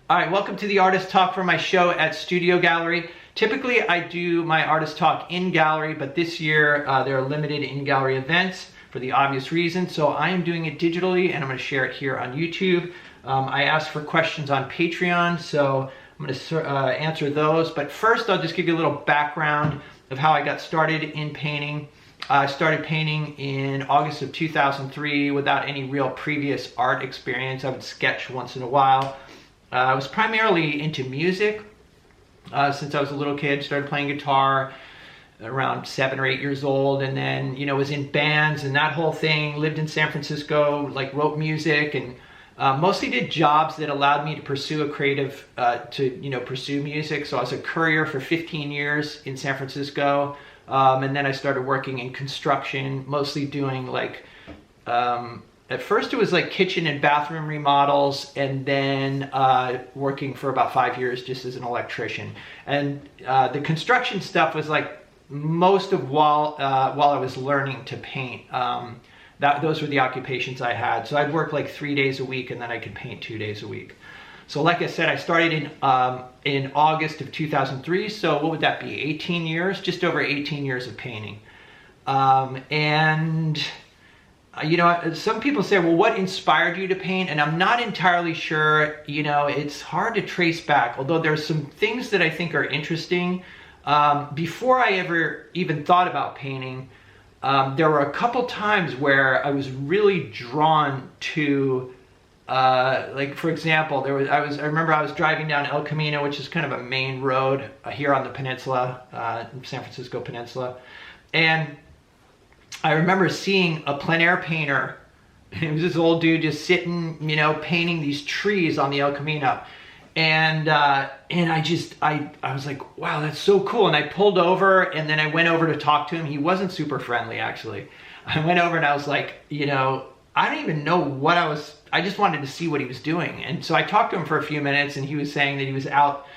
All right, welcome to the Artist Talk for my show at Studio Gallery. Typically, I do my Artist Talk in gallery, but this year there are limited in-gallery events for the obvious reason. So I am doing it digitally, and I'm going to share it here on YouTube. I asked for questions on Patreon, so I'm going to answer those. But first, I'll just give you a little background of how I got started in painting. I started painting in August of 2003 without any real previous art experience. I would sketch once in a while. I was primarily into music since I was a little kid. Started playing guitar around 7 or 8 years old, and then was in bands and that whole thing. Lived in San Francisco, wrote music, and mostly did jobs that allowed me to pursue a creative pursue music. So I was a courier for 15 years in San Francisco, and then I started working in construction, mostly doing at first it was kitchen and bathroom remodels, and then working for about 5 years just as an electrician. And the construction stuff was most of while I was learning to paint. Those were the occupations I had. So I'd work 3 days a week, and then I could paint 2 days a week. So like I said, I started in August of 2003. So what would that be? 18 years, just over 18 years of painting. Some people say, well, what inspired you to paint? And I'm not entirely sure. It's hard to trace back, although there's some things that I think are interesting. Before I ever even thought about painting, there were a couple times where I was really drawn to, for example, I remember I was driving down El Camino, which is kind of a main road here on the peninsula, San Francisco Peninsula, and I remember seeing a plein air painter. It was this old dude just sitting, painting these trees on the El Camino. And I was like, wow, that's so cool. And I pulled over, and then I went over to talk to him. He wasn't super friendly, actually. I went over and I was like, I don't even know I just wanted to see what he was doing. And so I talked to him for a few minutes, and he was saying that he was out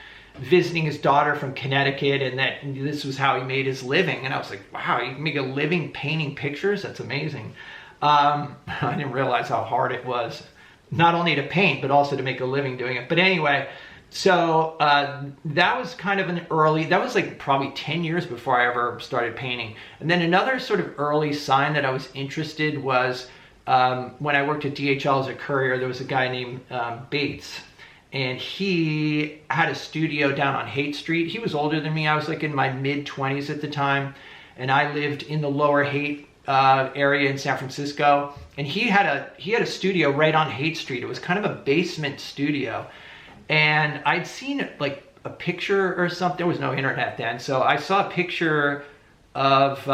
visiting his daughter from Connecticut, and that this was how he made his living. And I was like, wow, you can make a living painting pictures? That's amazing. I didn't realize how hard it was, not only to paint, but also to make a living doing it. But anyway, so that was kind of that was probably 10 years before I ever started painting. And then another sort of early sign that I was interested was when I worked at DHL as a courier. There was a guy named Bates, and he had a studio down on Haight Street. He was older than me. I was in my mid-20s at the time, and I lived in the lower Haight area in San Francisco. And he had a studio right on Haight Street. It was kind of a basement studio, and I'd seen a picture or something. There was no internet then, so I saw a picture of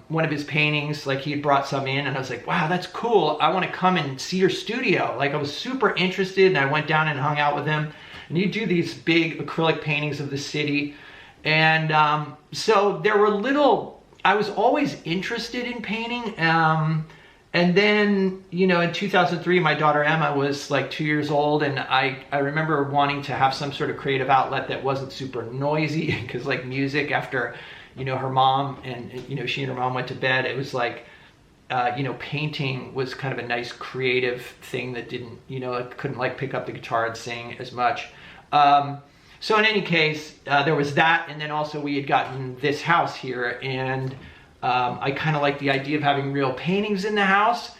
one of his paintings. He had brought some in, and I was like, wow, that's cool. I want to come and see your studio. I was super interested, and I went down and hung out with him. And you do these big acrylic paintings of the city. And so there were I was always interested in painting. And then, in 2003, my daughter Emma was 2 years old, and I remember wanting to have some sort of creative outlet that wasn't super noisy, because music after her mom and she and her mom went to bed, it was painting was kind of a nice creative thing that didn't, I couldn't pick up the guitar and sing as much. So in any case, there was that, and then also we had gotten this house here, and I kind of like the idea of having real paintings in the house.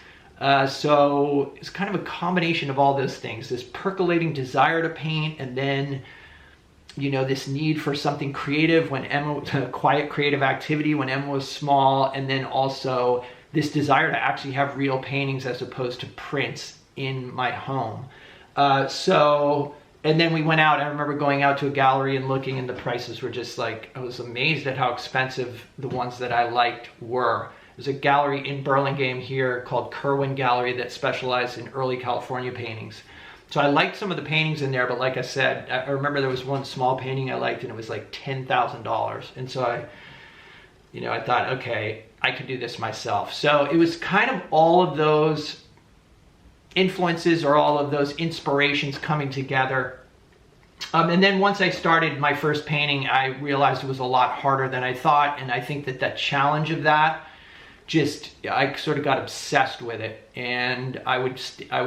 So it's kind of a combination of all those things, this percolating desire to paint, and then this need for something creative when quiet creative activity when Emma was small, and then also this desire to actually have real paintings as opposed to prints in my home. And then we went out. I remember going out to a gallery and looking, and the prices were just I was amazed at how expensive the ones that I liked were. There's a gallery in Burlingame here called Kerwin Gallery that specialized in early California paintings. So I liked some of the paintings in there, but like I said, I remember there was one small painting I liked, and it was $10,000. And so I thought, okay, I could do this myself. So it was kind of all of those influences or all of those inspirations coming together. And then once I started my first painting, I realized it was a lot harder than I thought. And I think that challenge of that I sort of got obsessed with it. And I would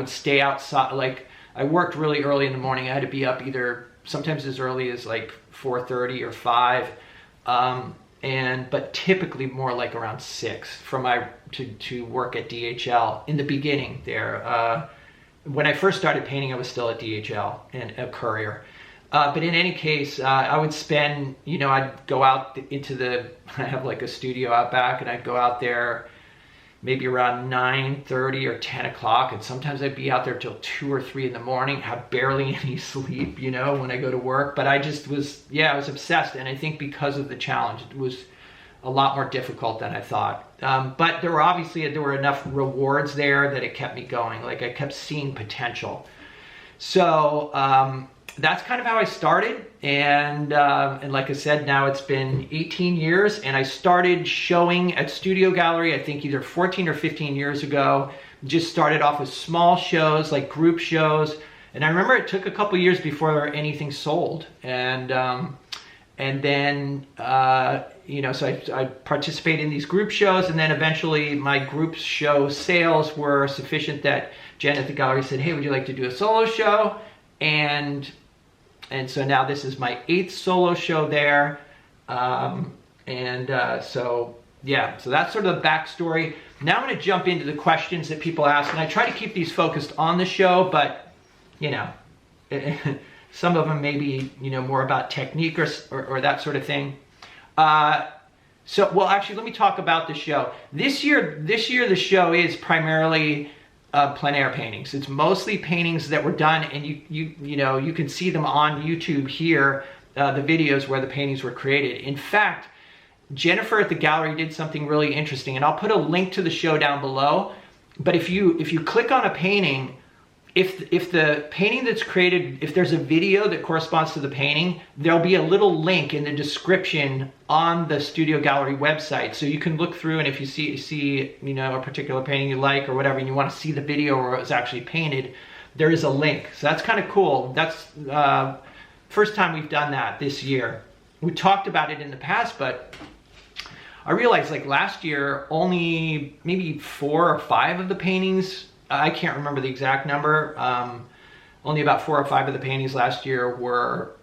stay outside, I worked really early in the morning. I had to be up either sometimes as early as like 4:30 or 5, but typically more like around 6 to work at DHL in the beginning there. When I first started painting, I was still at DHL and a courier. But in any case, I would spend, I'd go out I have like a studio out back, and I'd go out there maybe around 9:30 or 10 o'clock. And sometimes I'd be out there till 2 or 3 in the morning, have barely any sleep, when I go to work. But I just was, I was obsessed. And I think because of the challenge, it was a lot more difficult than I thought. But there were enough rewards there that it kept me going. Like, I kept seeing potential. So, that's kind of how I started, and like I said, now it's been 18 years, and I started showing at Studio Gallery, I think either 14 or 15 years ago. Just started off with small shows, like group shows, and I remember it took a couple years before anything sold, and then so I participated in these group shows, and then eventually my group show sales were sufficient that Jen at the gallery said, "Hey, would you like to do a solo show?" And so now this is my 8th solo show there. So that's sort of the backstory. Now I'm going to jump into the questions that people ask. And I try to keep these focused on the show, but, some of them may be, more about technique or that sort of thing. Actually, let me talk about the show. This year the show is primarily plein air paintings. It's mostly paintings that were done, and you can see them on YouTube here, the videos where the paintings were created. In fact, Jennifer at the gallery did something really interesting, and I'll put a link to the show down below. But if you click on a painting, if the painting that's created, if there's a video that corresponds to the painting, there'll be a little link in the description on the Studio Gallery website. So you can look through, and if you see a particular painting you like or whatever, and you want to see the video where it was actually painted, there is a link. So that's kind of cool. That's first time we've done that this year. We talked about it in the past, but I realized like last year, only maybe 4 or 5 of the paintings, I can't remember the exact number. Only about 4 or 5 of the paintings last year were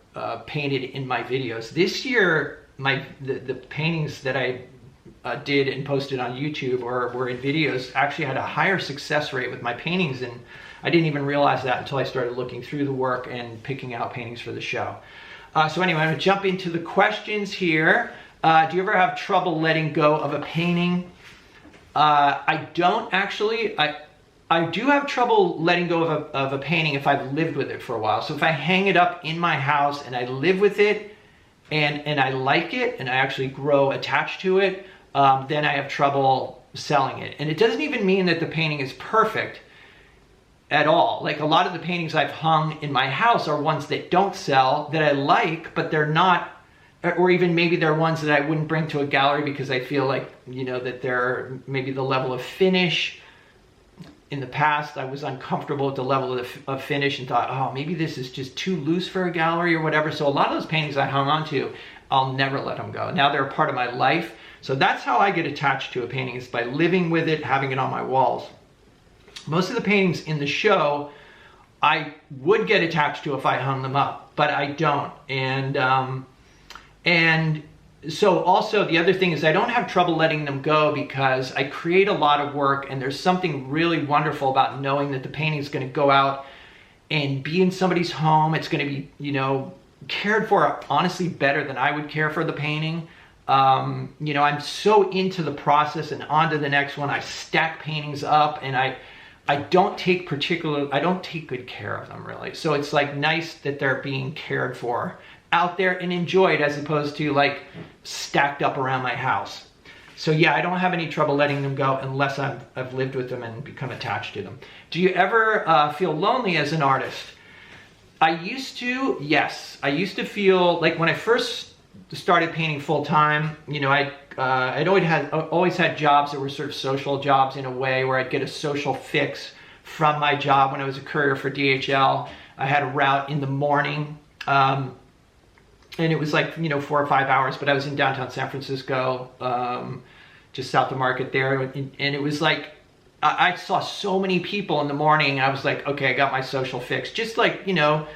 painted in my videos. This year, the paintings that I did and posted on YouTube or were in videos actually had a higher success rate with my paintings, and I didn't even realize that until I started looking through the work and picking out paintings for the show. So anyway, I'm going to jump into the questions here. Do you ever have trouble letting go of a painting? I don't actually. I do have trouble letting go of a painting if I've lived with it for a while. So if I hang it up in my house and I live with it and I like it and I actually grow attached to it, then I have trouble selling it. And it doesn't even mean that the painting is perfect at all. Like, a lot of the paintings I've hung in my house are ones that don't sell, that I like, but they're not, or even maybe they're ones that I wouldn't bring to a gallery because I feel like, that they're maybe the level of finish. In the past, I was uncomfortable with the level of finish and thought, oh, maybe this is just too loose for a gallery or whatever. So a lot of those paintings I hung on to, I'll never let them go. Now they're a part of my life. So that's how I get attached to a painting, is by living with it, having it on my walls. Most of the paintings in the show, I would get attached to if I hung them up, but I don't. And so also the other thing is I don't have trouble letting them go because I create a lot of work, and there's something really wonderful about knowing that the painting is going to go out and be in somebody's home. It's going to be, cared for honestly better than I would care for the painting. I'm so into the process and on to the next one. I stack paintings up, and I don't take good care of them, really. So it's like nice that they're being cared for out there and enjoyed, as opposed to like stacked up around my house. So yeah, I don't have any trouble letting them go unless I've lived with them and become attached to them. Do you ever feel lonely as an artist? I used to, yes. I used to feel like when I first started painting full time, I'd always had jobs that were sort of social jobs in a way, where I'd get a social fix from my job. When I was a courier for DHL, I had a route in the morning, and it was like 4 or 5 hours, but I was in downtown San Francisco, just south of Market there, and it was like I saw so many people in the morning. I was like, okay, I got my social fix. Just like, you know,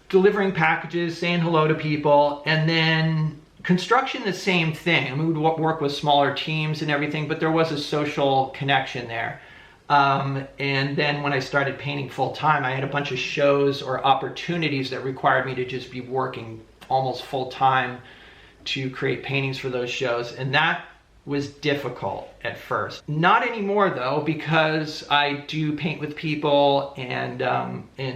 delivering packages, saying hello to people. And then construction, the same thing. I mean, we would work with smaller teams and everything, but there was a social connection there. And then when I started painting full time, I had a bunch of shows or opportunities that required me to just be working almost full time to create paintings for those shows. And that was difficult at first. Not anymore though, because I do paint with people, and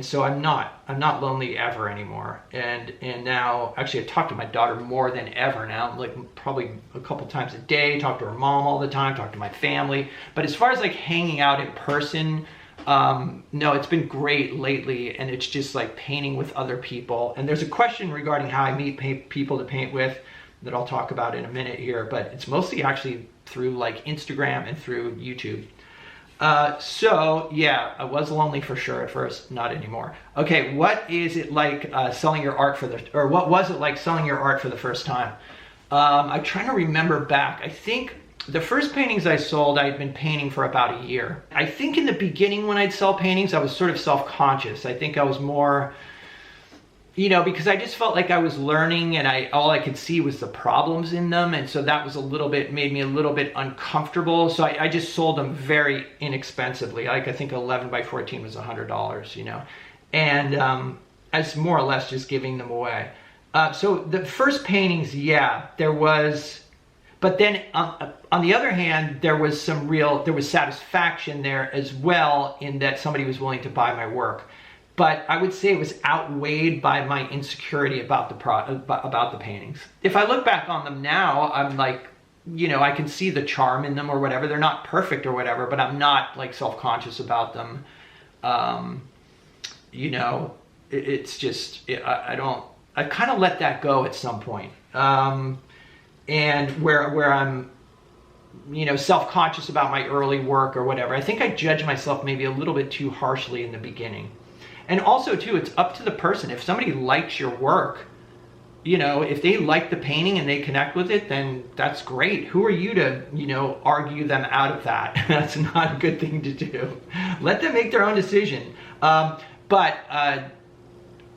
so I'm not lonely ever anymore. And now, actually, I talk to my daughter more than ever now, like probably a couple times a day. Talk to her mom all the time. Talk to my family. But as far as like hanging out in person, no, it's been great lately, and it's just like painting with other people. And there's a question regarding how I meet people to paint with that I'll talk about in a minute here, but it's mostly actually through like Instagram and through YouTube. So yeah, I was lonely for sure at first, not anymore. Okay, what is it like selling your art or what was it like selling your art for the first time? I'm trying to remember back. I think the first paintings I sold, I had been painting for about a year. I think in the beginning when I'd sell paintings, I was sort of self-conscious. I think I was more, you know, because I just felt like I was learning, and all I could see was the problems in them. And so that was made me a little bit uncomfortable. So I just sold them very inexpensively. Like I think 11 by 14 was $100, you know, and I was more or less just giving them away. So the first paintings, yeah, there was, but then on the other hand, there was satisfaction there as well, in that somebody was willing to buy my work. But I would say it was outweighed by my insecurity about the paintings. If I look back on them now, I'm like, you know, I can see the charm in them or whatever. They're not perfect or whatever, but I'm not like self-conscious about them. You know, it's just, I kind of let that go at some point. And where I'm, you know, self-conscious about my early work or whatever. I think I judge myself maybe a little bit too harshly in the beginning. And also too, it's up to the person. If somebody likes your work, you know, if they like the painting and they connect with it, then that's great. Who are you to, you know, argue them out of that? That's not a good thing to do. Let them make their own decision. But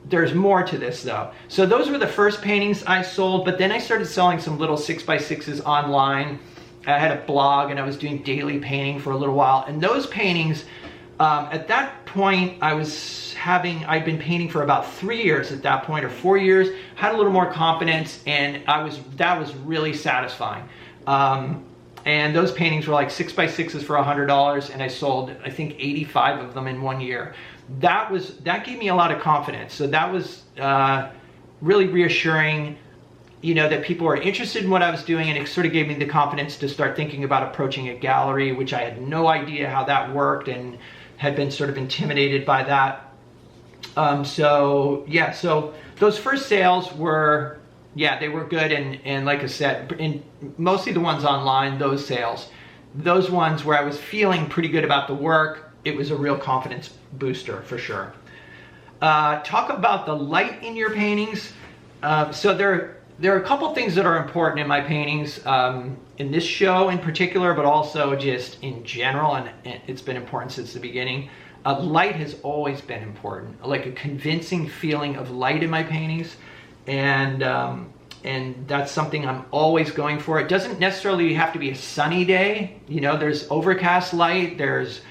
there's more to this though. So those were the first paintings I sold, but then I started selling some little 6x6s online. I had a blog and I was doing daily painting for a little while. And those paintings, at that point, I'd been painting for about 3 years at that point, or 4 years, had a little more confidence, and that was really satisfying. And those paintings were like 6x6s for $100, and I sold, I think, 85 of them in 1 year. That gave me a lot of confidence. So that was really reassuring, you know, that people were interested in what I was doing, and it sort of gave me the confidence to start thinking about approaching a gallery, which I had no idea how that worked and had been sort of intimidated by that. So yeah, so those first sales were, yeah, they were good. And like I said, in mostly the ones online, those sales, those ones where I was feeling pretty good about the work, it was a real confidence booster for sure. Talk about the light in your paintings. So there are a couple things that are important in my paintings, in this show in particular, but also just in general, and it's been important since the beginning. Light has always been important, like a convincing feeling of light in my paintings, and that's something I'm always going for. It doesn't necessarily have to be a sunny day. You know, there's overcast light, there's,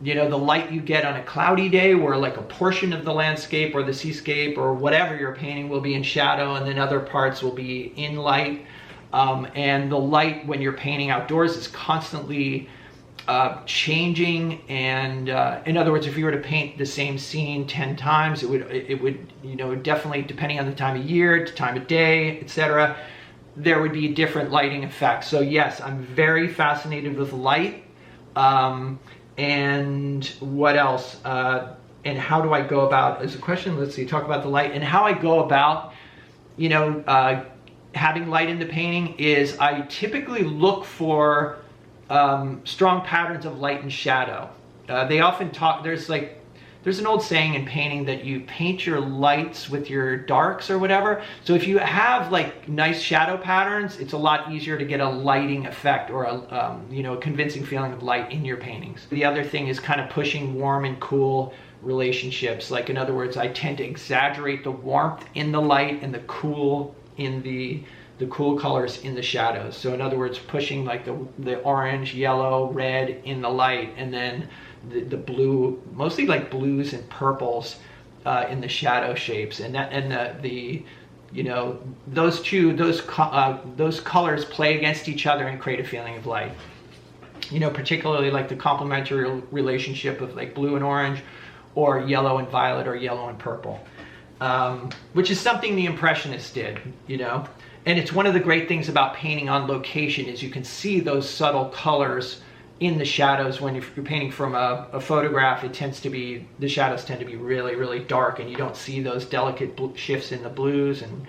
you know, the light you get on a cloudy day where like a portion of the landscape or the seascape or whatever you're painting will be in shadow, and then other parts will be in light. And the light when you're painting outdoors is constantly changing. And in other words, if you were to paint the same scene 10 times, it would, you know, definitely, depending on the time of year, time of day, etc., there would be different lighting effects. So yes, I'm very fascinated with light. And what else? And how do I go about, as a question, let's see, talk about the light and how I go about, you know, having light in the painting is I typically look for strong patterns of light and shadow. They often talk, there's like there's an old saying in painting that you paint your lights with your darks or whatever. So if you have like nice shadow patterns, it's a lot easier to get a lighting effect or a a convincing feeling of light in your paintings. The other thing is kind of pushing warm and cool relationships. Like, in other words, I tend to exaggerate the warmth in the light and the cool in the cool colors in the shadows. So in other words, pushing like the orange, yellow, red in the light, and then the blue, mostly like blues and purples in the shadow shapes, and those colors play against each other and create a feeling of light. Particularly like the complementary relationship of like blue and orange, or yellow and violet, or yellow and purple, which is something the Impressionists did. And it's one of the great things about painting on location is you can see those subtle colors in the shadows. When you're painting from a photograph, the shadows tend to be really, really dark, and you don't see those delicate shifts in the blues and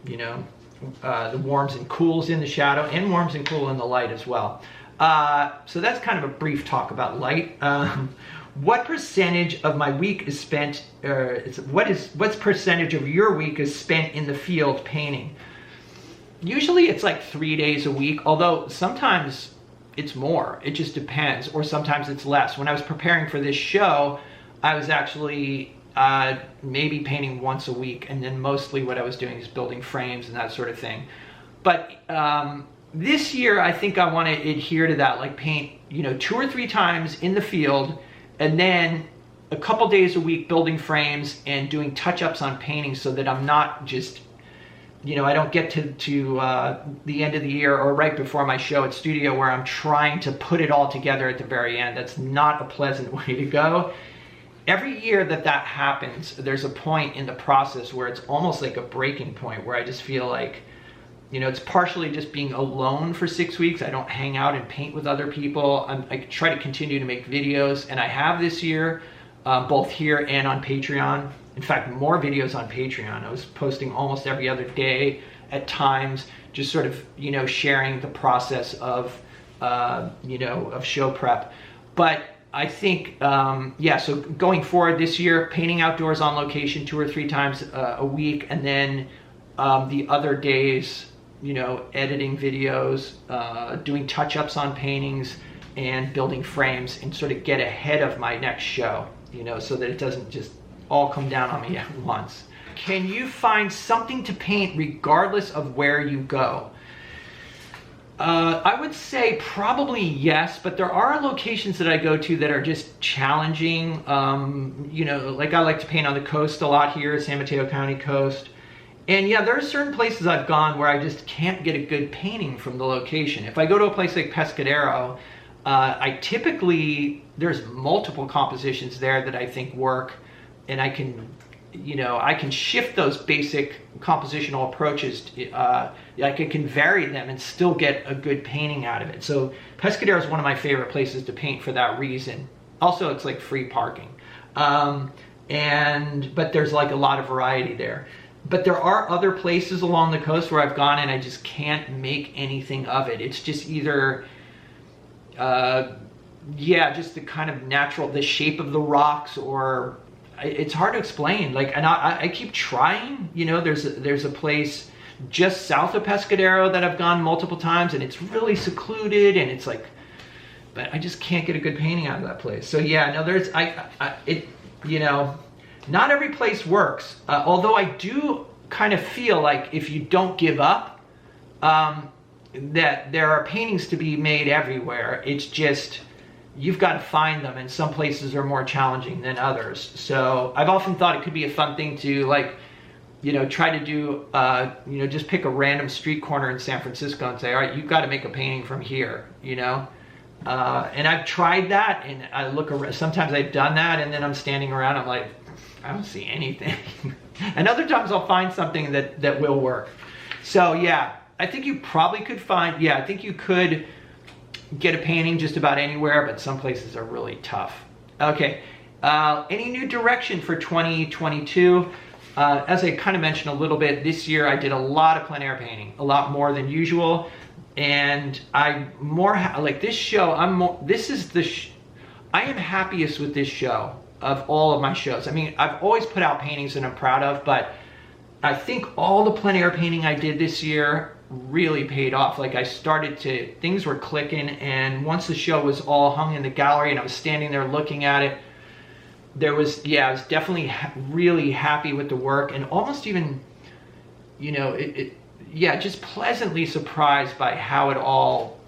the warms and cools in the shadow, and warms and cool in the light as well. So that's kind of a brief talk about light. What percentage of my week is spent, what's percentage of your week is spent in the field painting? Usually it's like 3 days a week, although sometimes it's more. It just depends, or sometimes it's less. When I was preparing for this show, I was actually maybe painting once a week, and then mostly what I was doing is building frames and that sort of thing. But this year, I think I want to adhere to that, like paint 2 or 3 times in the field, and then a couple days a week building frames and doing touch-ups on paintings, so that I'm not just I don't get to the end of the year or right before my show at studio where I'm trying to put it all together at the very end. That's not a pleasant way to go. Every year that happens, there's a point in the process where it's almost like a breaking point, where I just feel like, it's partially just being alone for 6 weeks. I don't hang out and paint with other people. I try to continue to make videos, and I have this year, both here and on Patreon. In fact, more videos on Patreon. I was posting almost every other day at times, just sort of, sharing the process of, of show prep. But I think, so going forward this year, painting outdoors on location 2 or 3 times a week, and then the other days, editing videos, doing touch-ups on paintings, and building frames, and sort of get ahead of my next show, so that it doesn't just all come down on me at once. Can you find something to paint regardless of where you go? I would say probably yes, but there are locations that I go to that are just challenging. Like I like to paint on the coast a lot here, San Mateo County coast. And yeah, there are certain places I've gone where I just can't get a good painting from the location. If I go to a place like Pescadero, there's multiple compositions there that I think work, and I can shift those basic compositional approaches. I can vary them and still get a good painting out of it. So Pescadero is one of my favorite places to paint for that reason. Also, it's like free parking, but there's like a lot of variety there. But there are other places along the coast where I've gone and I just can't make anything of it. It's just either just the kind of the shape of the rocks, or it's hard to explain. Like, and I keep trying. There's a place just south of Pescadero that I've gone multiple times, and it's really secluded, and it's like, but I just can't get a good painting out of that place. So yeah, no, not every place works. Although I do kind of feel like if you don't give up, that there are paintings to be made everywhere. It's just, you've got to find them, and some places are more challenging than others. So I've often thought it could be a fun thing to try to do, just pick a random street corner in San Francisco and say, all right, you've got to make a painting from here, and I've tried that, and I look around, sometimes I've done that, and then I'm standing around, I'm like, I don't see anything. And other times I'll find something that will work. So yeah, I think you probably could I think you could get a painting just about anywhere, but some places are really tough. Okay, any new direction for 2022? As I kind of mentioned a little bit, this year I did a lot of plein air painting, a lot more than usual, and I'm more like this show. I am happiest with this show of all of my shows. I mean, I've always put out paintings that I'm proud of, but I think all the plein air painting I did this year really paid off. Like things were clicking, and once the show was all hung in the gallery and I was standing there looking at it, I was definitely really happy with the work, and almost even, just pleasantly surprised by how it all,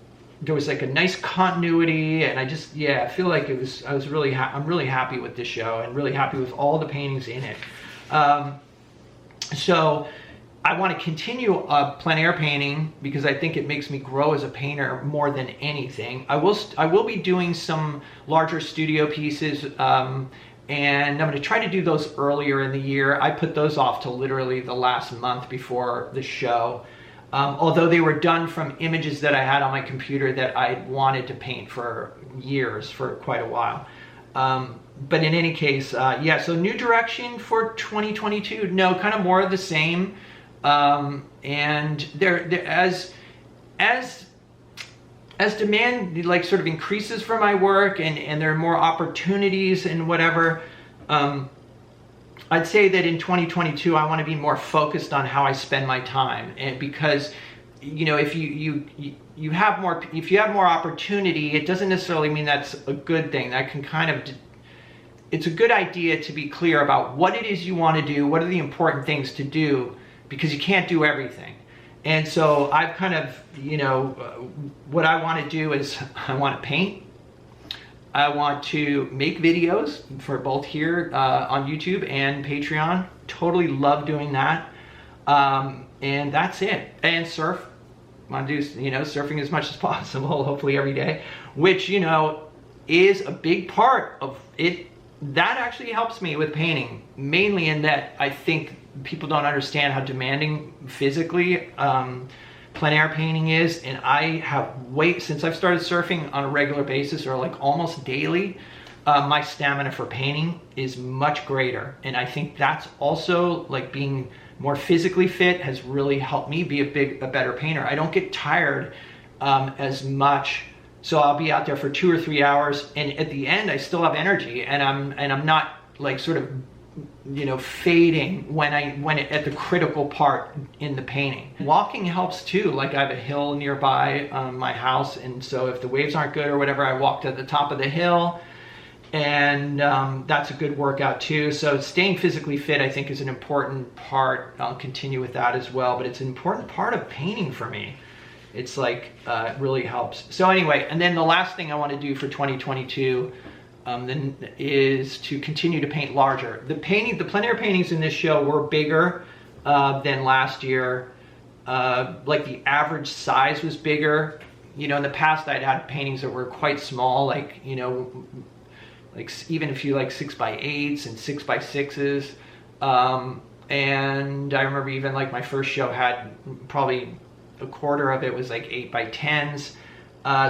there was like a nice continuity, and I feel like I'm really happy with this show and really happy with all the paintings in it. So I want to continue plein air painting because I think it makes me grow as a painter more than anything. I will be doing some larger studio pieces, and I'm going to try to do those earlier in the year. I put those off to literally the last month before the show, although they were done from images that I had on my computer that I wanted to paint for years, for quite a while. But in any case, so new direction for 2022. No, kind of more of the same. And as demand like sort of increases for my work, and there are more opportunities and whatever, I'd say that in 2022 I want to be more focused on how I spend my time, and because if you have more opportunity, it doesn't necessarily mean that's a good thing. That can it's a good idea to be clear about what it is you want to do, what are the important things to do, because you can't do everything. And so I've kind of, what I want to do is I want to paint. I want to make videos for both here on YouTube and Patreon. Totally love doing that. And that's it. And surf. I want to do, surfing as much as possible, hopefully every day, which, is a big part of it. That actually helps me with painting, mainly in that I think people don't understand how demanding physically plein air painting is, and I have since I've started surfing on a regular basis, or like almost daily, my stamina for painting is much greater, and I think that's also, like, being more physically fit has really helped me be a better painter. I don't get tired as much. So I'll be out there for 2 or 3 hours, and at the end I still have energy, and I'm not like sort of fading at the critical part in the painting. Walking helps too. Like, I have a hill nearby my house, and so if the waves aren't good or whatever, I walk to the top of the hill, and that's a good workout too. So staying physically fit, I think, is an important part. I'll continue with that as well, but it's an important part of painting for me. It's like, it really helps. So anyway, and then the last thing I want to do for 2022 then is to continue to paint larger. The plein air paintings in this show were bigger than last year. Like, the average size was bigger. In the past I'd had paintings that were quite small, like, like even a few like 6x8s and 6x6s. And I remember even like my first show had probably a quarter of it was like 8x10s.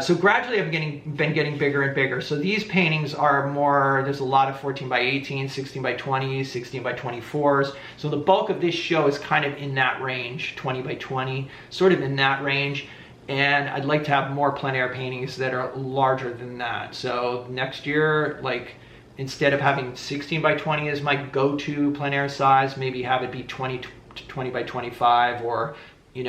So gradually I've been getting bigger and bigger. So these paintings are more, there's a lot of 14x18, 16x20, 16x24s. So the bulk of this show is kind of in that range, 20x20, sort of in that range. And I'd like to have more plein air paintings that are larger than that. So next year, like, instead of having 16x20 as my go-to plein air size, maybe have it be 20x25, or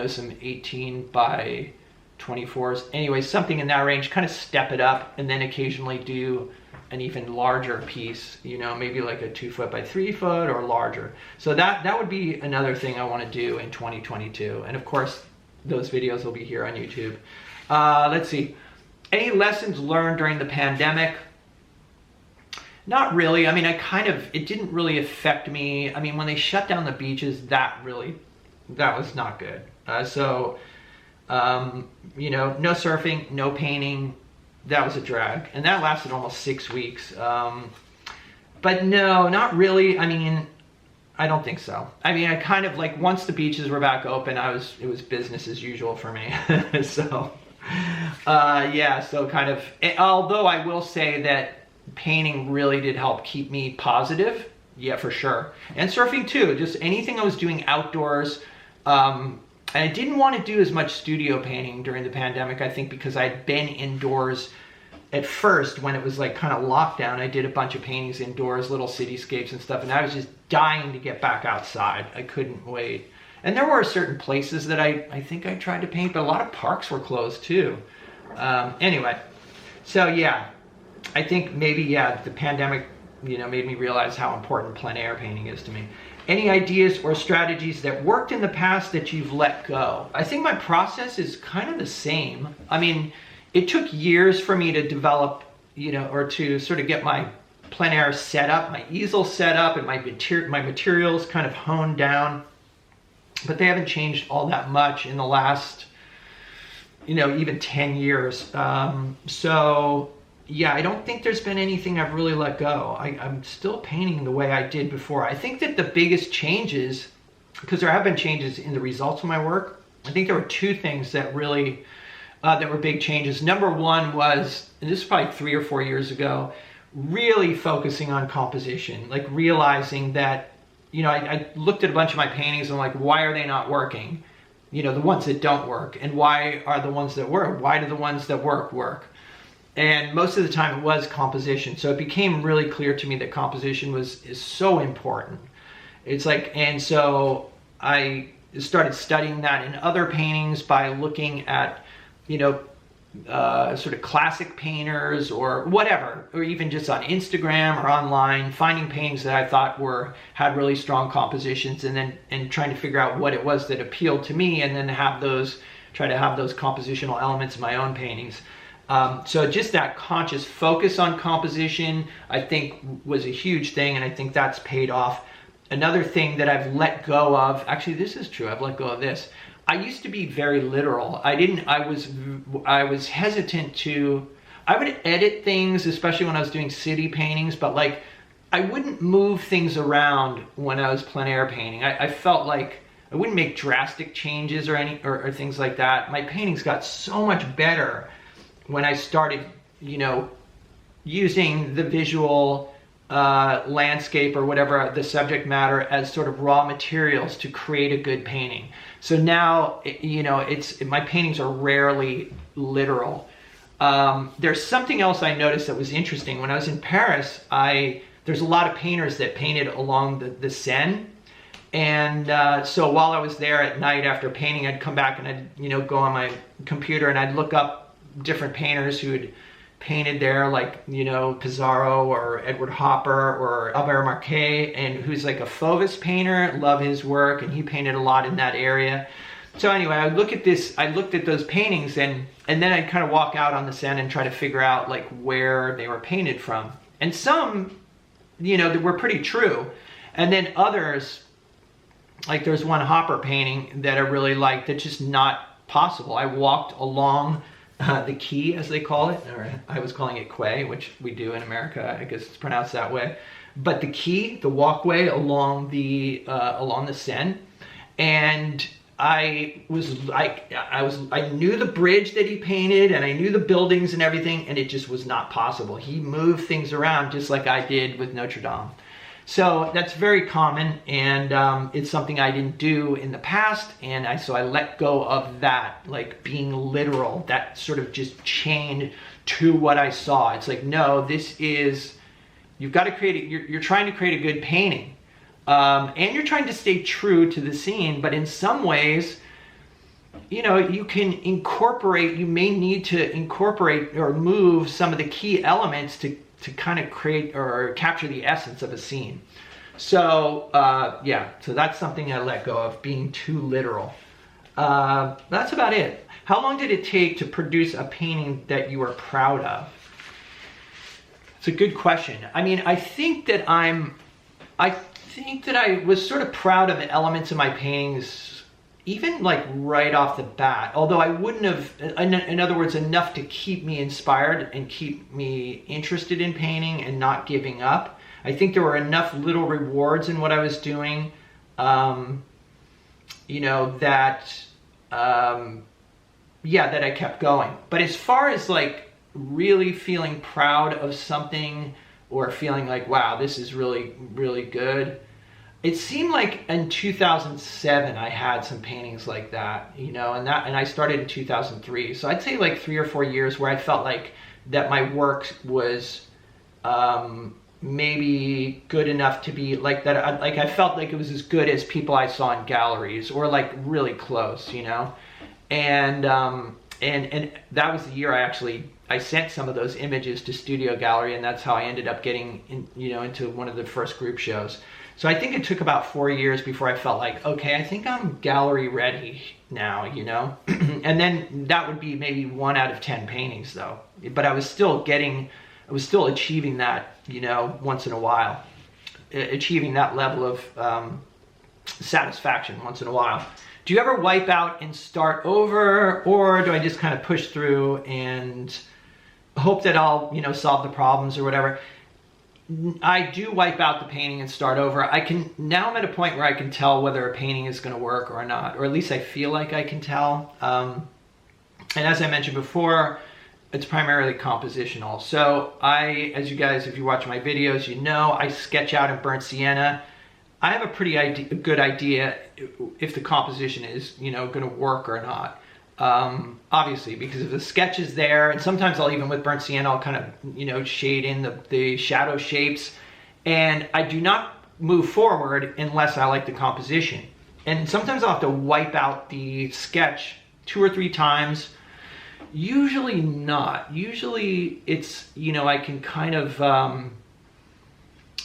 some 18x24s. Anyway, something in that range, kind of step it up, and then occasionally do an even larger piece, maybe like a 2 foot by 3 foot or larger. So that would be another thing I want to do in 2022. And of course, those videos will be here on YouTube. Let's see. Any lessons learned during the pandemic? Not really. I mean, it didn't really affect me. I mean, when they shut down the beaches, that was not good. No surfing, no painting. That was a drag. And that lasted almost 6 weeks. But no, not really. I mean, I don't think so. I mean, I kind of, like, once the beaches were back open, it was business as usual for me. So, so kind of, although I will say that painting really did help keep me positive. Yeah, for sure. And surfing too, just anything I was doing outdoors. And I didn't want to do as much studio painting during the pandemic, I think, because I'd been indoors at first, when it was like kind of lockdown, I did a bunch of paintings indoors, little cityscapes and stuff, and I was just dying to get back outside. I couldn't wait. And there were certain places that I think I tried to paint, but a lot of parks were closed too. Anyway, so yeah, I think maybe, yeah, the pandemic, made me realize how important plein air painting is to me. Any ideas or strategies that worked in the past that you've let go? I think my process is kind of the same. I mean, it took years for me to develop, or to sort of get my plein air set up, my easel set up, and my materials kind of honed down. But they haven't changed all that much in the last, even 10 years. So yeah, I don't think there's been anything I've really let go. I'm still painting the way I did before. I think that the biggest changes, because there have been changes in the results of my work, I think there were two things that really, that were big changes. Number one was, and this was probably 3 or 4 years ago, really focusing on composition, like realizing that, I looked at a bunch of my paintings and like, why are they not working? The ones that don't work, and why are the ones that work? Why do the ones that work? And most of the time it was composition. So it became really clear to me that composition is so important. It's like, and so I started studying that in other paintings by looking at, sort of classic painters or whatever, or even just on Instagram or online, finding paintings that I thought had really strong compositions, and trying to figure out what it was that appealed to me, and then try to have those compositional elements in my own paintings. So just that conscious focus on composition, I think, was a huge thing, and I think that's paid off. Another thing that I've let go of, actually this is true, I've let go of this. I used to be very literal. I was hesitant to, I would edit things, especially when I was doing city paintings, but like, I wouldn't move things around when I was plein air painting. I felt like I wouldn't make drastic changes or things like that. My paintings got so much better when I started, using the visual landscape or whatever, the subject matter, as sort of raw materials to create a good painting. So now, my paintings are rarely literal. There's something else I noticed that was interesting. When I was in Paris, there's a lot of painters that painted along the Seine. And so while I was there at night after painting, I'd come back and I'd, go on my computer and I'd look up different painters who had painted there, like, Pissarro or Edward Hopper or Albert Marquet, and who's like a Fauves painter. Love his work, and he painted a lot in that area. So anyway, I looked at those paintings, and then I'd kind of walk out on the Seine and try to figure out like where they were painted from. And some, that were pretty true. And then others, like there's one Hopper painting that I really liked that's just not possible. I walked along the quay, as they call it, or I was calling it quay, which we do in America. I guess it's pronounced that way. But the quay, the walkway along the Seine, and I knew the bridge that he painted, and I knew the buildings and everything, and it just was not possible. He moved things around just like I did with Notre Dame. So that's very common, and it's something I didn't do in the past, and so I let go of that, like being literal. That sort of just chained to what I saw. It's like, no, you've got to create it. You're trying to create a good painting, and you're trying to stay true to the scene, but in some ways, you may need to incorporate or move some of the key elements to kind of create or capture the essence of a scene. So so that's something I let go of, being too literal. That's about it. How long did it take to produce a painting that you are proud of? It's a good question. I mean, I think that I was sort of proud of the elements of my paintings, even like right off the bat, although I wouldn't have, in other words, enough to keep me inspired and keep me interested in painting and not giving up. I think there were enough little rewards in what I was doing, that I kept going. But as far as like really feeling proud of something or feeling like, wow, this is really, really good, it seemed like in 2007 I had some paintings like that, and I started in 2003. So I'd say like 3 or 4 years where I felt like that my work was maybe good enough to be like that. Like I felt like it was as good as people I saw in galleries, or like really close, you know. And that was the year I sent some of those images to Studio Gallery, and that's how I ended up getting into one of the first group shows. So I think it took about 4 years before I felt like, okay, I think I'm gallery ready now, you know. And then that would be maybe 1 out of 10 paintings though. But I was still achieving that, you know, once in a while, achieving that level of satisfaction once in a while. Do you ever wipe out and start over, or do I just kind of push through and hope that I'll, you know, solve the problems or whatever? I do wipe out the painting and start over. Now I'm at a point where I can tell whether a painting is going to work or not, or at least I feel like I can tell. And as I mentioned before, it's primarily compositional. So as you guys, if you watch my videos, you know, I sketch out in burnt sienna. I have a pretty good idea if the composition is, you know, going to work or not. Obviously, because if the sketch is there, and sometimes I'll even with burnt sienna, I'll kind of, you know, shade in the shadow shapes, and I do not move forward unless I like the composition. And sometimes I'll have to wipe out the sketch 2 or 3 times. Usually not. Usually it's, you know, I can kind of,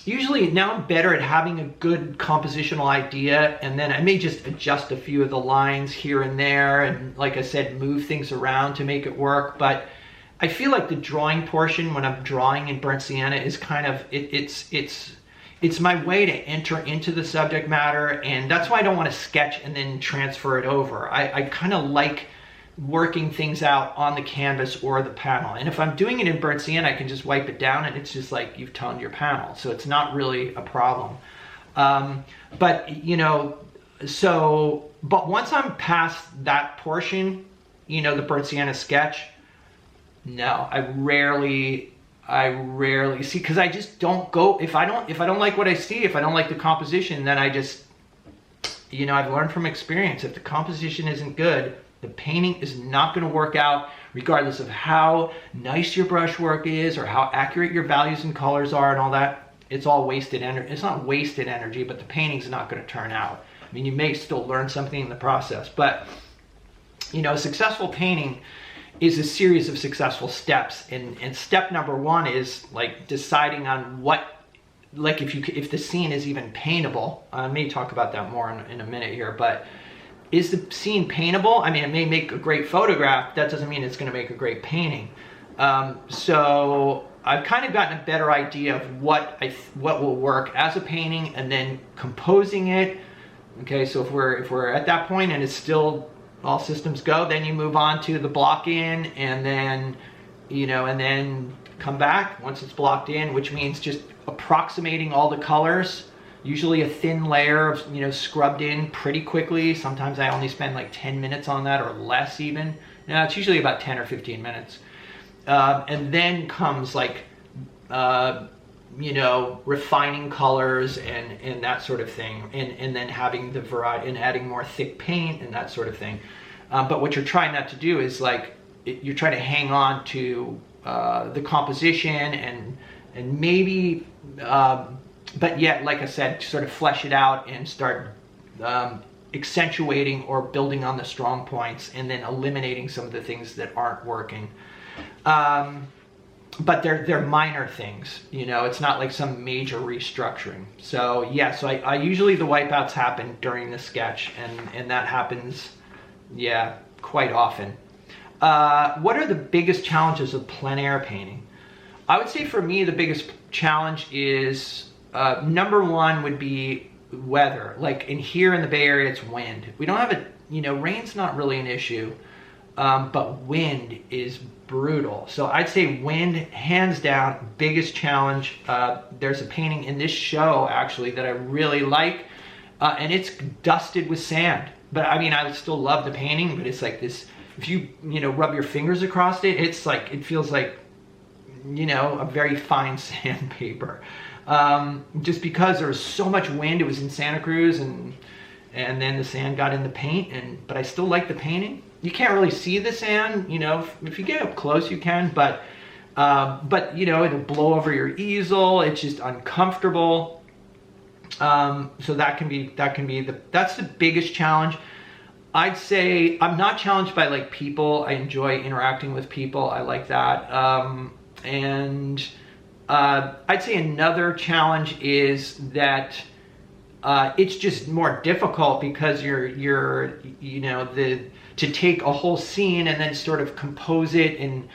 usually now I'm better at having a good compositional idea, and then I may just adjust a few of the lines here and there, and like I said, move things around to make it work. But I feel like the drawing portion, when I'm drawing in burnt sienna, is kind of, it's my way to enter into the subject matter, and that's why I don't want to sketch and then transfer it over. I kind of like working things out on the canvas or the panel. And if I'm doing it in burnt sienna, I can just wipe it down and it's just like you've toned your panel. So it's not really a problem. But, you know, but once I'm past that portion, you know, the burnt sienna sketch, no, I rarely see, because I just don't go, if I don't like what I see, if I don't like the composition, then I just, you know, I've learned from experience, if the composition isn't good, the painting is not going to work out, regardless of how nice your brush work is or how accurate your values and colors are and all that. It's all wasted energy. It's not wasted energy, but the painting's not going to turn out. I mean, you may still learn something in the process, but, you know, a successful painting is a series of successful steps. And step number 1 is like deciding on what, like if the scene is even paintable. I may talk about that more in a minute here, but is the scene paintable? I mean, it may make a great photograph. That doesn't mean it's going to make a great painting. So I've kind of gotten a better idea of what will work as a painting, and then composing it. Okay, so if we're at that point and it's still all systems go, then you move on to the block in, and then, you know, and then come back once it's blocked in, which means just approximating all the colors. Usually a thin layer of, you know, scrubbed in pretty quickly. Sometimes I only spend like 10 minutes on that or less even. No, it's usually about 10 or 15 minutes. And then comes like, you know, refining colors and that sort of thing. And then having the variety and adding more thick paint and that sort of thing. But what you're trying not to do is like, you're trying to hang on to the composition and maybe, but yet, like I said, sort of flesh it out and start accentuating or building on the strong points, and then eliminating some of the things that aren't working. But they're minor things, you know, it's not like some major restructuring. So yeah, so I usually the wipeouts happen during the sketch, and that happens, yeah, quite often. What are the biggest challenges of plein air painting? I would say for me, the biggest challenge is, number 1 would be weather. Like here in the Bay Area, it's wind. We don't have you know, rain's not really an issue, but wind is brutal. So I'd say wind, hands down, biggest challenge. There's a painting in this show actually that I really like, and it's dusted with sand. But I mean, I still love the painting, but it's like this, if you know, rub your fingers across it, it's like, it feels like, you know, a very fine sandpaper. Just because there was so much wind. It was in Santa Cruz, and then the sand got in the paint, but I still like the painting. You can't really see the sand, you know, if you get up close you can, but But you know, it'll blow over your easel. It's just uncomfortable. So that's the biggest challenge. I'd say I'm not challenged by like people. I enjoy interacting with people. I like that. I'd say another challenge is that it's just more difficult because to take a whole scene and then sort of compose it and,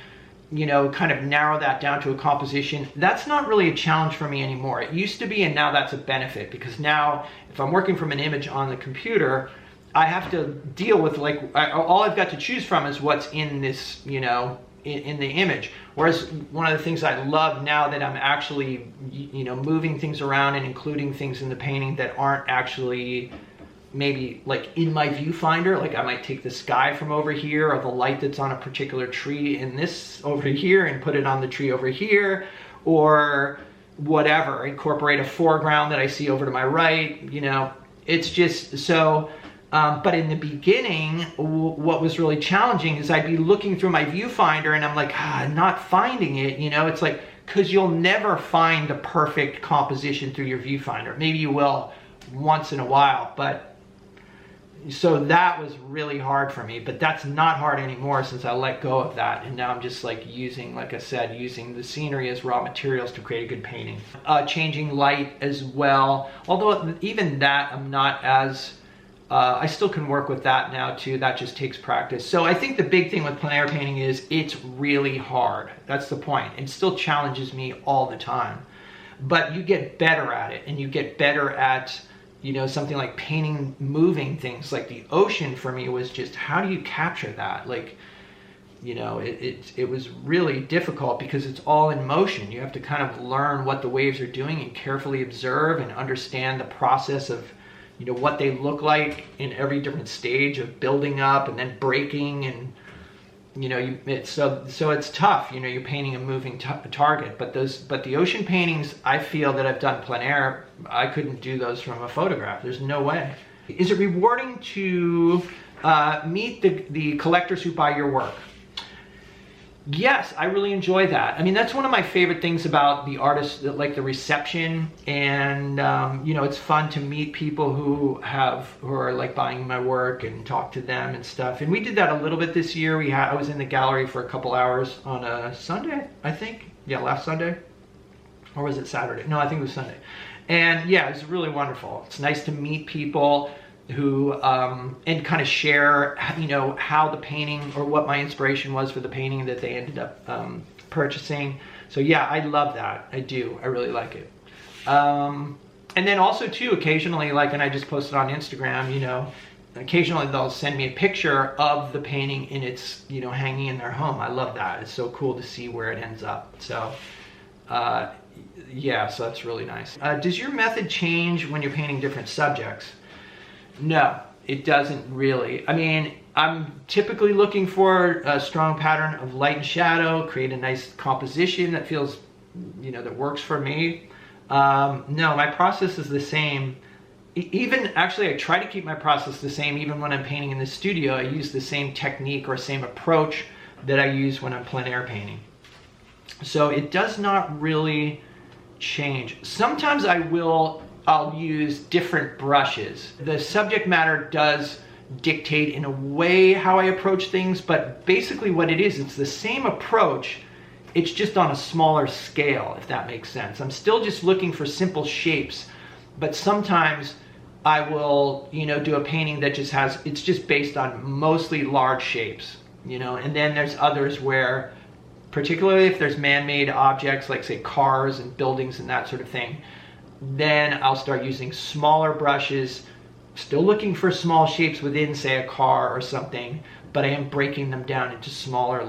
you know, kind of narrow that down to a composition. That's not really a challenge for me anymore. It used to be, and now that's a benefit, because now if I'm working from an image on the computer, I have to deal with all I've got to choose from is what's in this, you know, in the image. Whereas one of the things I love now that I'm actually, you know, moving things around and including things in the painting that aren't actually maybe like in my viewfinder, like I might take the sky from over here or the light that's on a particular tree in this over here and put it on the tree over here, or whatever, incorporate a foreground that I see over to my right, you know. It's just so, but in the beginning, what was really challenging is I'd be looking through my viewfinder and I'm like, not finding it, you know. It's like, because you'll never find the perfect composition through your viewfinder. Maybe you will once in a while, but so that was really hard for me, but that's not hard anymore since I let go of that. And now I'm just like using, like I said, using the scenery as raw materials to create a good painting. Changing light as well, although even that I'm not as, I still can work with that now too. That just takes practice. So I think the big thing with plein air painting is it's really hard. That's the point. It still challenges me all the time, but you get better at it, and you get better at, you know, something like painting moving things. Like the ocean for me was just, how do you capture that? Like, you know, it was really difficult because it's all in motion. You have to kind of learn what the waves are doing and carefully observe and understand the process of, you know, what they look like in every different stage of building up and then breaking, and you know, so it's tough. You know, you're painting a moving target, but the ocean paintings, I feel that I've done plein air, I couldn't do those from a photograph. There's no way. Is it rewarding to meet the collectors who buy your work? Yes, I really enjoy that. I mean, that's one of my favorite things about the artist, like the reception, and you know, it's fun to meet people who are like buying my work and talk to them and stuff. And we did that a little bit this year. I was in the gallery for a couple hours on a Sunday, I think. Yeah, last Sunday, or was it Saturday? No, I think it was Sunday. And yeah, it was really wonderful. It's nice to meet people who and kind of share, you know, how the painting or what my inspiration was for the painting that they ended up purchasing. So yeah, I love that. I do. I really like it. And then also too, occasionally, like, and I just posted on Instagram, you know, occasionally they'll send me a picture of the painting and it's, you know, hanging in their home. I love that. It's so cool to see where it ends up. So yeah, so that's really nice. Does your method change when you're painting different subjects? No, it doesn't really. I mean, I'm typically looking for a strong pattern of light and shadow, create a nice composition that feels, you know, that works for me. No, my process is the same. Even actually, I try to keep my process the same even when I'm painting in the studio. I use the same technique or same approach that I use when I'm plein air painting. So it does not really change. Sometimes I'll use different brushes. The subject matter does dictate in a way how I approach things, but basically what it is, it's the same approach, it's just on a smaller scale, if that makes sense. I'm still just looking for simple shapes, but sometimes I will, you know, do a painting that just has, it's just based on mostly large shapes, you know, and then there's others where, particularly if there's man-made objects, like say cars and buildings and that sort of thing, then I'll start using smaller brushes, still looking for small shapes within, say, a car or something, but I am breaking them down into smaller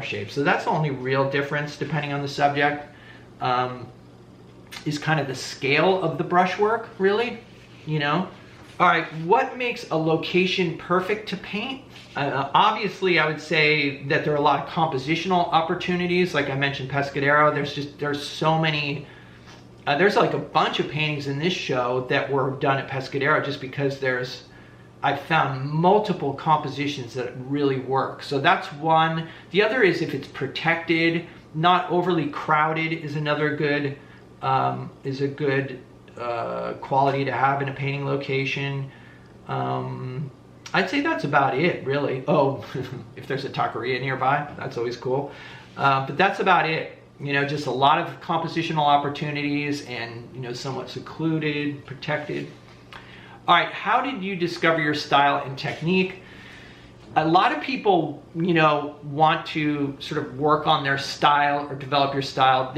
shapes. So that's the only real difference, depending on the subject, is kind of the scale of the brushwork, really, you know? All right, what makes a location perfect to paint? Obviously, I would say that there are a lot of compositional opportunities. Like I mentioned, Pescadero, there's so many. There's like a bunch of paintings in this show that were done at Pescadero just because there's I've found multiple compositions that really work. So that's one. The other is if it's protected, not overly crowded is another good, quality to have in a painting location. I'd say that's about it, really. Oh, if there's a taqueria nearby, that's always cool. But that's about it. You know, just a lot of compositional opportunities and, you know, somewhat secluded, protected. All right, how did you discover your style and technique? A lot of people, you know, want to sort of work on their style or develop your style.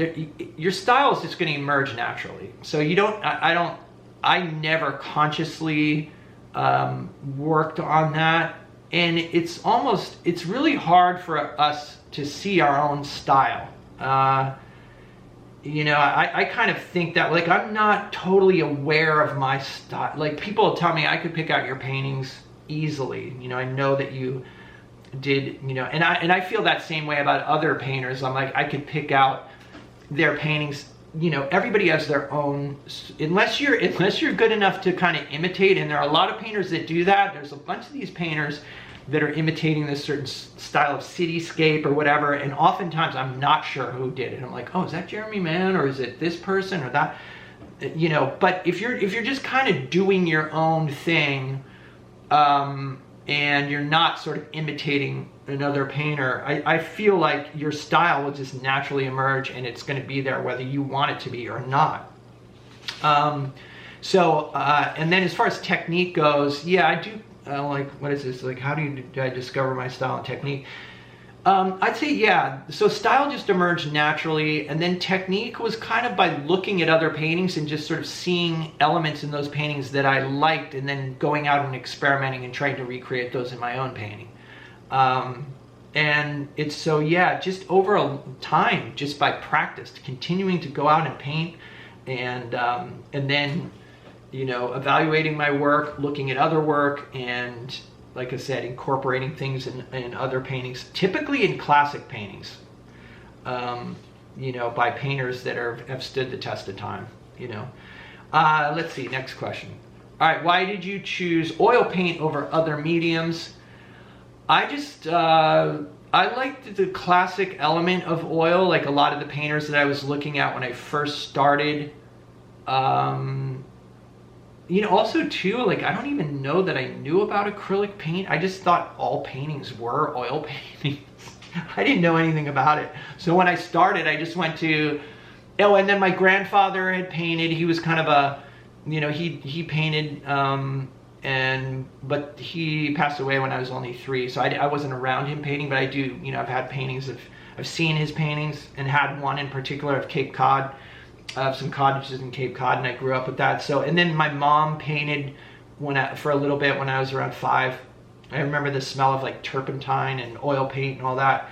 Your style is just going to emerge naturally. So you don't, I never consciously worked on that. And it's really hard for us to see our own style. You know, I kind of think that, like, I'm not totally aware of my style. Like, people tell me I could pick out your paintings easily. You know, I know that you did, you know, and I feel that same way about other painters. I'm like, I could pick out their paintings. You know, everybody has their own, unless you're good enough to kind of imitate, and there are a lot of painters that do that. There's a bunch of these painters that are imitating this certain style of cityscape or whatever, and oftentimes I'm not sure who did it. I'm like, oh, is that Jeremy Mann, or is it this person or that? You know, but if you're just kind of doing your own thing, and you're not sort of imitating another painter, I feel like your style will just naturally emerge, and it's going to be there whether you want it to be or not. And then as far as technique goes, yeah, I do. Like, what is this? Like, how do I discover my style and technique? I'd say, yeah. So style just emerged naturally, and then technique was kind of by looking at other paintings and just sort of seeing elements in those paintings that I liked, and then going out and experimenting and trying to recreate those in my own painting. And it's so, yeah, just over a time, just by practice, continuing to go out and paint, and then, you know, evaluating my work, looking at other work, and, like I said, incorporating things in other paintings, typically in classic paintings, you know, by painters that have stood the test of time, you know. Let's see, next question. All right, why did you choose oil paint over other mediums? I just, I liked the classic element of oil, like a lot of the painters that I was looking at when I first started. You know, also too, like, I don't even know that I knew about acrylic paint. I just thought all paintings were oil paintings. I didn't know anything about it. So when I started, I just went to, oh, and then my grandfather had painted. He was kind of a, you know, he painted, but he passed away when I was only 3. So I wasn't around him painting, but I do, you know, I've had paintings I've seen his paintings, and had one in particular of Cape Cod. I have some cottages in Cape Cod, and I grew up with that. So, and then my mom painted for a little bit when I was around 5. I remember the smell of like turpentine and oil paint and all that.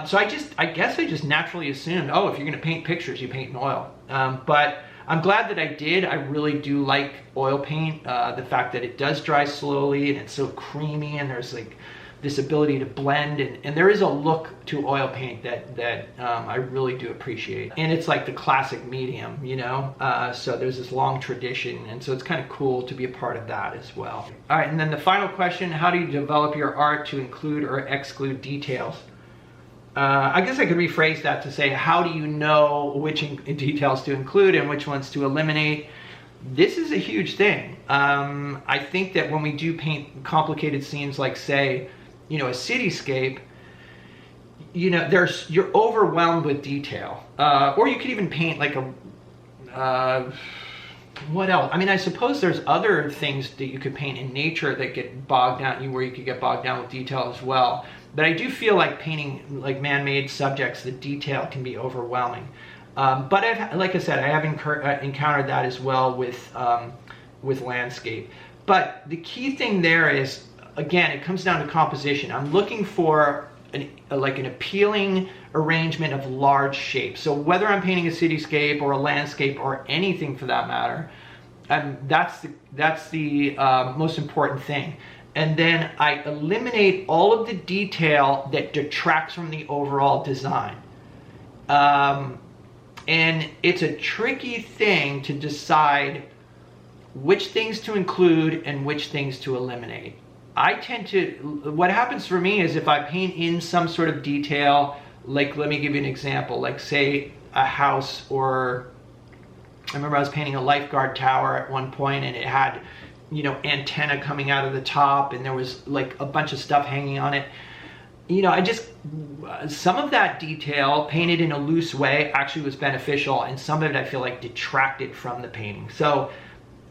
So I guess I just naturally assumed, oh, if you're going to paint pictures, you paint in oil. But I'm glad that I did. I really do like oil paint. The fact that it does dry slowly, and it's so creamy, and there's like this ability to blend, and there is a look to oil paint that I really do appreciate. And it's like the classic medium, you know, so there's this long tradition, and so it's kind of cool to be a part of that as well. All right, and then the final question, how do you develop your art to include or exclude details? I guess I could rephrase that to say, how do you know which details to include and which ones to eliminate? This is a huge thing. I think that when we do paint complicated scenes, like, say, you know, a cityscape, you know, you're overwhelmed with detail. Or you could even paint like what else? I mean, I suppose there's other things that you could paint in nature that get bogged down, where you could get bogged down with detail as well. But I do feel like painting like man-made subjects, the detail can be overwhelming. But like I said, I have encountered that as well with landscape. But the key thing there is, again, it comes down to composition. I'm looking for an appealing arrangement of large shapes. So whether I'm painting a cityscape or a landscape or anything for that matter, that's the most important thing. And then I eliminate all of the detail that detracts from the overall design. And it's a tricky thing to decide which things to include and which things to eliminate. What happens for me is if I paint in some sort of detail, like let me give you an example, like say a house, or I remember I was painting a lifeguard tower at one point and it had, you know, antenna coming out of the top and there was like a bunch of stuff hanging on it. You know, some of that detail painted in a loose way actually was beneficial, and some of it I feel like detracted from the painting. So,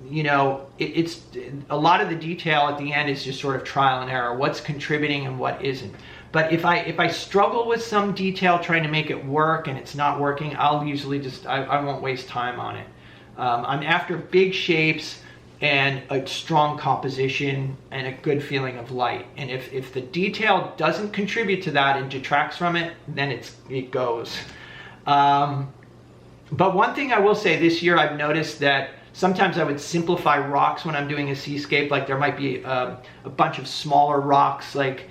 you know, it's a lot of the detail at the end is just sort of trial and error, what's contributing and what isn't. But if I struggle with some detail trying to make it work and it's not working, I'll usually just, I won't waste time on it. I'm after big shapes and a strong composition and a good feeling of light. And if the detail doesn't contribute to that and detracts from it, then it goes. But one thing I will say, this year I've noticed that sometimes I would simplify rocks when I'm doing a seascape. Like there might be a bunch of smaller rocks, like,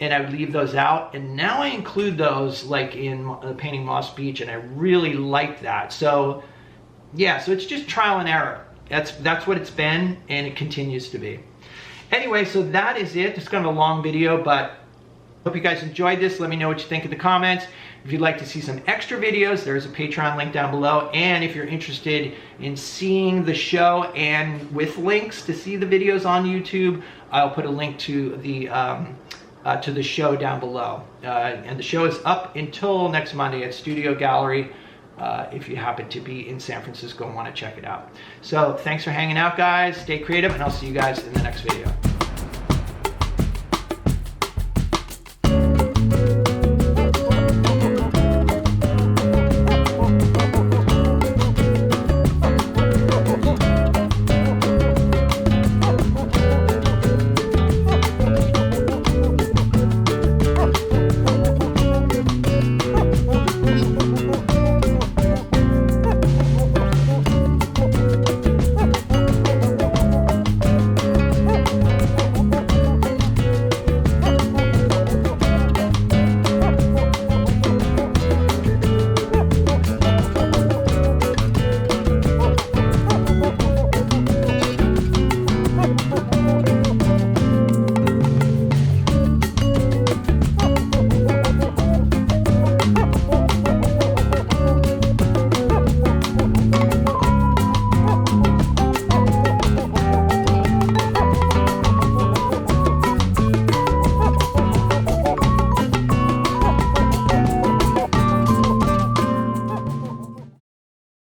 and I would leave those out. And now I include those, like in painting Moss Beach, and I really like that. So yeah, so it's just trial and error. That's what it's been, and it continues to be. Anyway, so that is it. It's kind of a long video, but hope you guys enjoyed this. Let me know what you think in the comments. If you'd like to see some extra videos, there's a Patreon link down below. And if you're interested in seeing the show and with links to see the videos on YouTube, I'll put a link to the show down below. And the show is up until next Monday at Studio Gallery. If you happen to be in San Francisco and want to check it out. So thanks for hanging out, guys. Stay creative, and I'll see you guys in the next video.